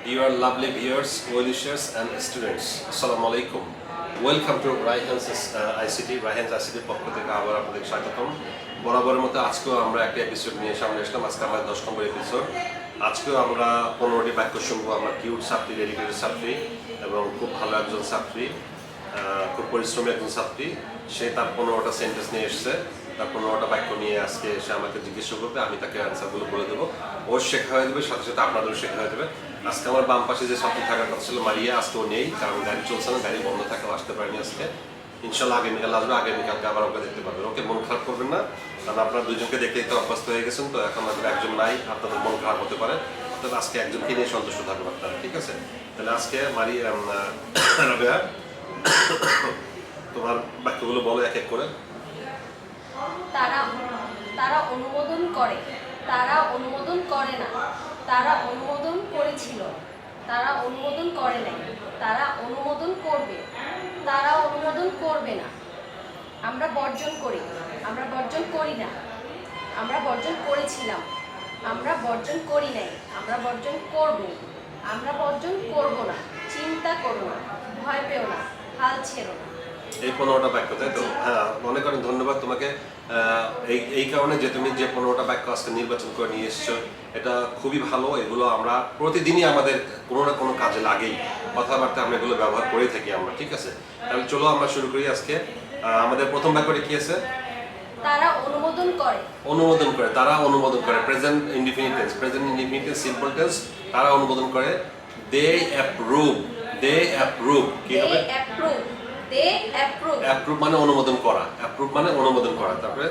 Dear lovely viewers, well-wishers and students, Assalamu alaikum. Welcome to Raihan's ICT. Raihan's ICT পক্ষ থেকে আবার আপনাদের স্বাগতম। বরাবরের মতো আজকেও আমরা একটা এপিসোড নিয়ে সামনে আসলাম। আজকে আমরা 10 নম্বর এপিসোড। আজকেও আমরা 15টি বাক্য শুনবো। আমরা কিউট ছাত্রী, ডেডিকেটেড ছাত্রী এবং খুব ভালো একজন ছাত্রী, খুব পরিশ্রমী একজন ছাত্রী। সে তার 15টা সেন্টেন্স নিয়ে এসেছে। তার 15টা বাক্য নিয়ে আজকে এসে আমাকে জিজ্ঞেস করবে, আমি তাকে অ্যান্সারগুলো বলে দেবো। ওর শেখা হয়ে যাবে, সাথে সাথে আপনাদেরও শেখা হয়ে যাবে। আজকে আমার বাম পাশে যে ছাত্রী থাকার কথা ছিল মারিয়া, আজকেও নেই, কারণ গাড়ি চলছে না, গাড়ি বন্ধ থাকে, আসতে পারেনি আজকে। ইনশাল্লাহ আগামীকাল আসবে, আগামীকালকে আবার ওকে দেখতে পাবেন। ওকে মন খারাপ করবেন না, কারণ আপনারা দুজনকে দেখে একটু অভ্যস্ত হয়ে গেছেন, তো এখন আমাদের একজন নাই, আপনাদের মন খারাপ হতে পারে। তাহলে আজকে একজনকে নিয়ে সন্তুষ্ট থাকবেন আপনারা, ঠিক আছে? তাহলে আজকে মারিয়া, রাবেয়া, তোমার বাক্যগুলো বলো এক এক করে। তারা অনুমোদন করে, তারা অনুমোদন করে না, তারা অনুমোদন করেছিল, তারা অনুমোদন করে নাই, তারা অনুমোদন করবে, তারা অনুমোদন করবে না। আমরা বর্জন করি, আমরা বর্জন করি না, আমরা বর্জন করেছিলাম, আমরা বর্জন করি নাই, আমরা বর্জন করব, আমরা বর্জন করব না, চিন্তা করো না, ভয় পেও না, হাল ছেড়ো না। এই 15টা বাক্য, তাই তো? হ্যাঁ, অনেক অনেক ধন্যবাদ তোমাকে। এই কারণে যে তুমি যে 15টা বাক্য আজকে নির্বাচন করে নিয়ে এসছো, এটা খুবই ভালো। এগুলো আমরা প্রতিদিনই আমাদের কোনো না কোনো কাজে লাগেই, কথাবার্তা আমরা এগুলো ব্যবহার করেই থাকি আমরা, ঠিক আছে? তাহলে চলো আমরা শুরু করি আজকে। আমাদের প্রথম বাক্যটি কি আছে? তারা অনুমোদন করে। অনুমোদন করে, তারা অনুমোদন করে। Present indefinite tense, present indefinite simple tense. তারা অনুমোদন করে। দে অ্যাপ্রুভ, দে অ্যাপ্রুভ। কি হবে? অ্যাপ্রুভ মানে অনুমোদন করা, অ্যাপ্রুভ মানে অনুমোদন করা। তারপরে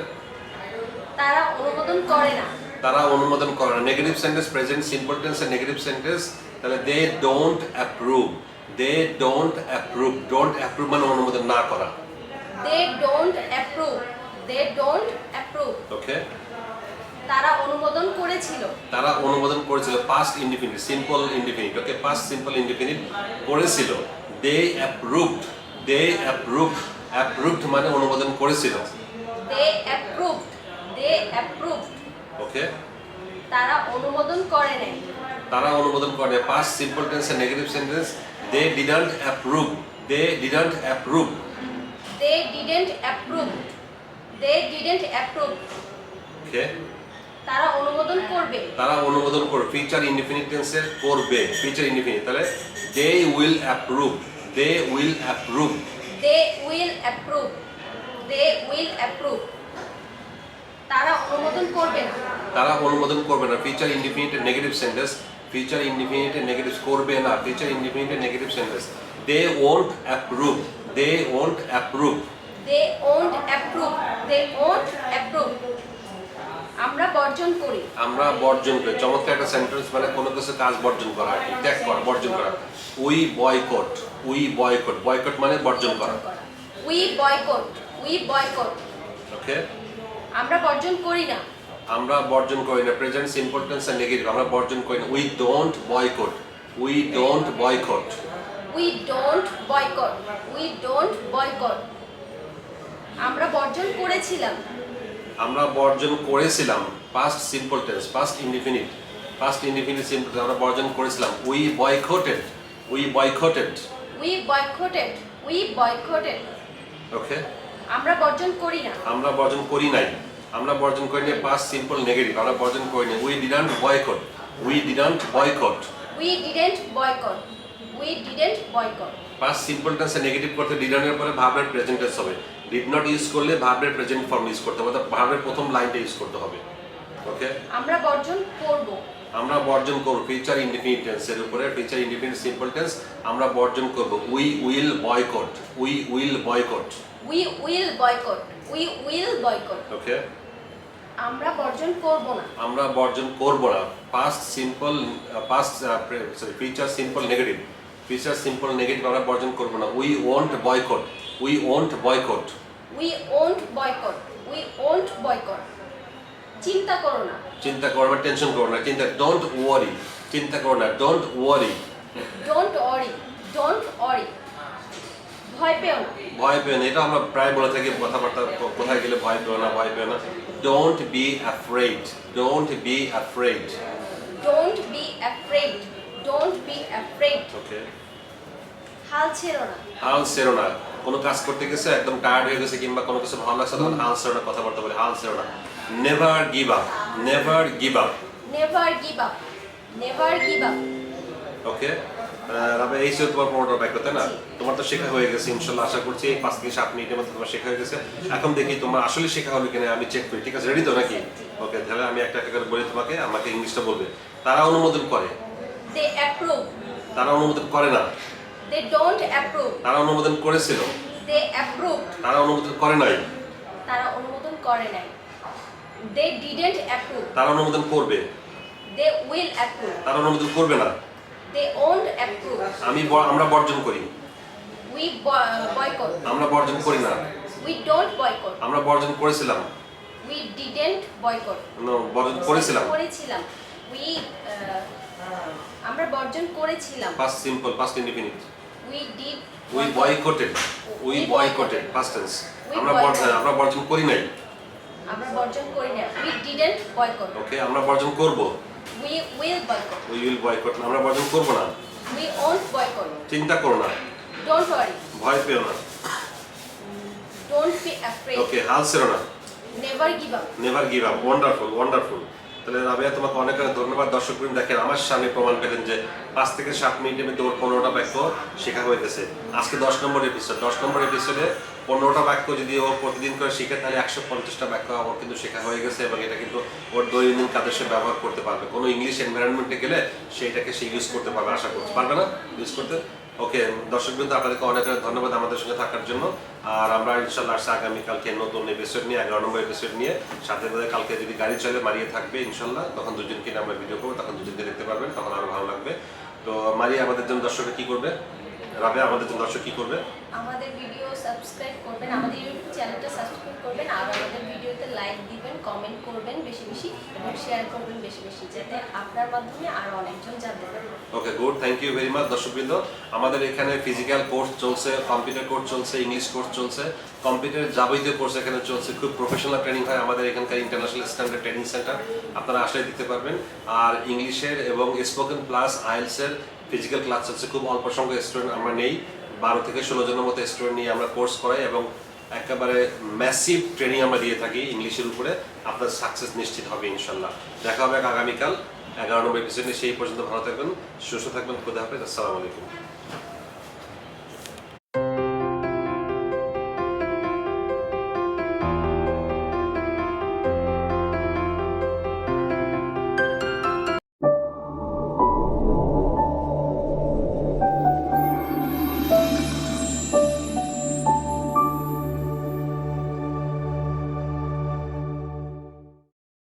তারা অনুমোদন করে না। তারা অনুমোদন করে না। Negative sentence, present simple tense এর নেগেটিভ সেন্টেন্স। তাহলে they don't approve, they don't approve. Don't approve মানে অনুমোদন না করা। They don't approve, they don't approve. Okay. তারা অনুমোদন করেছিল, তারা অনুমোদন করেছিল। Past indefinite, simple indefinite. Okay, past simple indefinite করেছিল। They approved, they approved. Approved মানে অনুমোদন করেছিল। They approved, they approved. Okay. তারা অনুমোদন করে নাই। তারা অনুমোদন করে। পাস্ট সিম্পল টেন্স এর negative sentence. They didn't approve, they didn't approve. They didn't approve, they didn't approve. Okay. তারা অনুমোদন করবে। তারা অনুমোদন করবে। ফিউচার ইনডিফিনিট টেন্সে করবে, ফিউচার ইনডিফিনিট। তাহলে they will approve, they will approve. They will approve, they will approve. তারা অনুমোদন করবে না। তারা অনুমোদন করবে না। ফিউচার ইনডিফিনিটের নেগেটিভ সেন্টেন্স, ফিউচার ইনডিফিনিটের নেগেটিভ করবে না, ফিউচার ইনডিফিনিটের negative sentence. They won't approve, they won't approve. They won't approve, they won't approve. আমরা বর্জন করি। আমরা বর্জন করি। চমৎকার একটা সেন্টেন্স, মানে কোনো কিছু কাজ বর্জন করা, ত্যাগ করা, বর্জন করা। We boycott, we boycott. Boycott মানে বর্জন করা। We boycott, we boycott. Okay. আমরা বর্জন করি না। আমরা বর্জন করি না। প্রেজেন্ট সিম্পল টেন্স আর নেগেটিভ। আমরা বর্জন করি না। We don't boycott, we don't boycott. We don't boycott, we don't boycott. আমরা বর্জন করেছিলাম। আমরা বর্জন করেছিলাম। Past simple tense, past indefinite, past indefinite simple tense. আমরা বর্জন করেছিলাম। We boycotted, we boycotted. We boycotted, we boycotted. Okay. আমরা বর্জন করি না। আমরা বর্জন করি নাই। আমরা বর্জন করি নাই। Past simple negative. আমরা বর্জন করি নাই। We didn't boycott, we didn't boycott. We didn't boycott, we didn't boycott. Past simple টেন্সে নেগেটিভ করতে ডিডন্টের পরে ভার্বের প্রেজেন্ট টেন্স হবে। ডিড নট ইউজ করলে ভার্বের প্রেজেন্ট ফর্ম ইউজ করতে হবে, অর্থাৎ ভার্বের প্রথম লাইনটা ইউজ করতে হবে। ওকে। আমরা বর্জন করব। আমরা বর্জন করব। ফিউচার ইনডিফিনিট টেন্সের উপরে, ফিউচার ইনডিফিনিট সিম্পল টেন্স। আমরা বর্জন করব। We will boycott, we will boycott. We will boycott, we will boycott. Okay. আমরা বর্জন করব না। আমরা বর্জন করব না। Past simple, past sorry future simple negative, future simple negative. আমরা বর্জন করব না। We won't boycott, we won't boycott. We won't boycott, we won't boycott. চিন্তা করো না। চিন্তা করো না, টেনশন করো না। চিন্তা, ডোন্ট ওয়ারি। চিন্তা করো না, don't worry. Don't Ori, don't Ori. ভয় পেও না। ভয় পেও না। এটা আমরা প্রায় বলে থাকি কথাবার্তা, কোথায় গেলে ভয় পেও না, ভয় পেও না। Don't be afraid, don't be afraid. Don't be afraid, don't be afraid. Okay, হাল ছেড়ো না। হাল ছেড়ো না। কোনো কাজ করতে গেছে একদম টায়ার্ড হয়ে গেছে কিংবা কোনো কিছু ভালো লাগছে তখন হাল ছেড়ো না, কথাবার্তা বলে হাল ছেড়ো না। Never give up, never give up. Never give up, never give up. Okay, রাবে এই ছিল তোমার 15টা বাক্য, তাই না? জি। তোমার তো শেখা হয়ে গেছে ইনশাল্লাহ, আশা করছি এই 5 থেকে 7 মিনিটের মধ্যে তোমার শেখা হয়ে গেছে। এখন দেখি তোমার আসলে শেখা হলো কিনা, আমি চেক করি। ঠিক আছে, রেডি তো নাকি? ওকে, তাহলে আমি একটা একটা করে বলি তোমাকে, আমাকে ইংলিশটা বলবে। তারা অনুমোদন করে, দে অ্যাপ্রুভ। তারা অনুমোদন করে না, দে ডোন্ট অ্যাপ্রুভ। তারা অনুমোদন করেছিল, দে অ্যাপ্রুভ। তারা অনুমোদন করে নাই, তারা অনুমোদন করে নাই। They didn't approve. তারা অনুমোদন করবে, দে উইল অ্যাপ্রুভ। তারা অনুমোদন করবে না। They won't approve. আমরা বর্জন করি, উই বয়কট। আমরা বর্জন করি না, উই ডোন্ট বয়কট। আমরা বর্জন করেছিলাম, উই ডিডন্ট বয়কট। বর্জন করেছিলাম। করেছিলাম। উই আমরা বর্জন করেছিলাম। Past simple, past indefinite. We did we boycotted, we boycotted, past tense. We আমরা বর্জন করি নাই। আমরা বর্জন করি না। We didn't boycott. ওকে, আমরা বর্জন করব, we will boycott. We will boycott. আমরা বর্জন করব না, উই ওন্ট বয়কট। চিন্তা করো না, ডোন্ট ওয়ারি। ভয় পেও না। Don't be afraid. ওকে, হাল ছেড়ো না, never give up. Never give up. Wonderful, wonderful. তাহলে রাবেয়া, তোমাকে অনেক অনেক ধন্যবাদ। দর্শকবৃন্দ, দেখেন আমার সামনে প্রমাণ পেলেন যে 5 থেকে 7 মিনিটের মধ্যে ওর 15টা বাক্য শেখা হয়ে গেছে। আজকে 10 নম্বর এপিসোড। 10 নম্বর এপিসোডে 15টা বাক্য যদি ও প্রতিদিন করে শিখে, তাহলে 150টা বাক্য ওর কিন্তু শেখা হয়ে গেছে এবং এটা কিন্তু ওর দৈনন্দিন কাজে সে ব্যবহার করতে পারবে। কোনো ইংলিশ এনভায়রনমেন্টে গেলে সেইটাকে সে ইউজ করতে পারবে, আশা করছি। পারবে না ইউজ করতে? ওকে, দর্শকবৃন্দ, আপনাদেরকে অনেক অনেক ধন্যবাদ আমাদের সঙ্গে থাকার জন্য। আর আমরা ইনশাল্লাহ আসছে আগামীকালকে নতুন এপিসোড নিয়ে, 11 নম্বর এপিসোড নিয়ে। সাথে সাথে কালকে যদি গাড়ি চলে মারিয়ে থাকবে ইনশাল্লাহ, তখন দুজনকে নিয়ে আমরা ভিডিও করবো, তখন দুজনকে দেখতে পারবেন, তখন আরো ভালো লাগবে। তো মারিয়া আমাদের জন্য দর্শকরা কি করবে? রাবে আমাদের জন্য দর্শক কি করবে? আমাদের ভিডিও সাবস্ক্রাইব করবেন, আমাদের ইউটিউব চ্যানেলটা সাবস্ক্রাইব করবেন, আর আমাদের ভিডিওতে লাইক দিবেন, কমেন্ট করবেন বেশি বেশি এবং শেয়ার করবেন বেশি বেশি, যাতে আপনার মাধ্যমে আরো অনেকজন জানতে পারে। Okay, good, thank you very much. দর্শকবৃন্দ, আমাদের এখানে ফিজিক্যাল কোর্স চলছে, কম্পিউটার কোর্স চলছে, ইংলিশ কোর্স চলছে, কম্পিউটারের যাবতীয় কোর্স এখানে চলছে। খুব প্রফেশনাল ট্রেনিং হয় আমাদের এখানকার ইন্টারন্যাশনাল স্ট্যান্ডার্ড ট্রেনিং সেন্টার। আপনারা আসলে দিতে পারবেন। আর ইংলিশের এবং স্পোকেন প্লাস আইএলসের ফিজিক্যাল ক্লাস চলছে। খুব অল্প সংখ্যক স্টুডেন্ট আমরা নেই, 12 থেকে 16 জনের মতো স্টুডেন্ট নিয়ে আমরা কোর্স করাই এবং একেবারে ম্যাসিভ ট্রেনিং আমরা দিয়ে থাকি ইংলিশের উপরে। আপনার সাকসেস নিশ্চিত হবে ইনশাল্লাহ। দেখা হবে আগামীকাল 11 নম্বর এপিসোডে। সেই পর্যন্ত ভালো থাকবেন, সুস্থ থাকবেন। খুদা হাফেজ, আসসালামু আলাইকুম।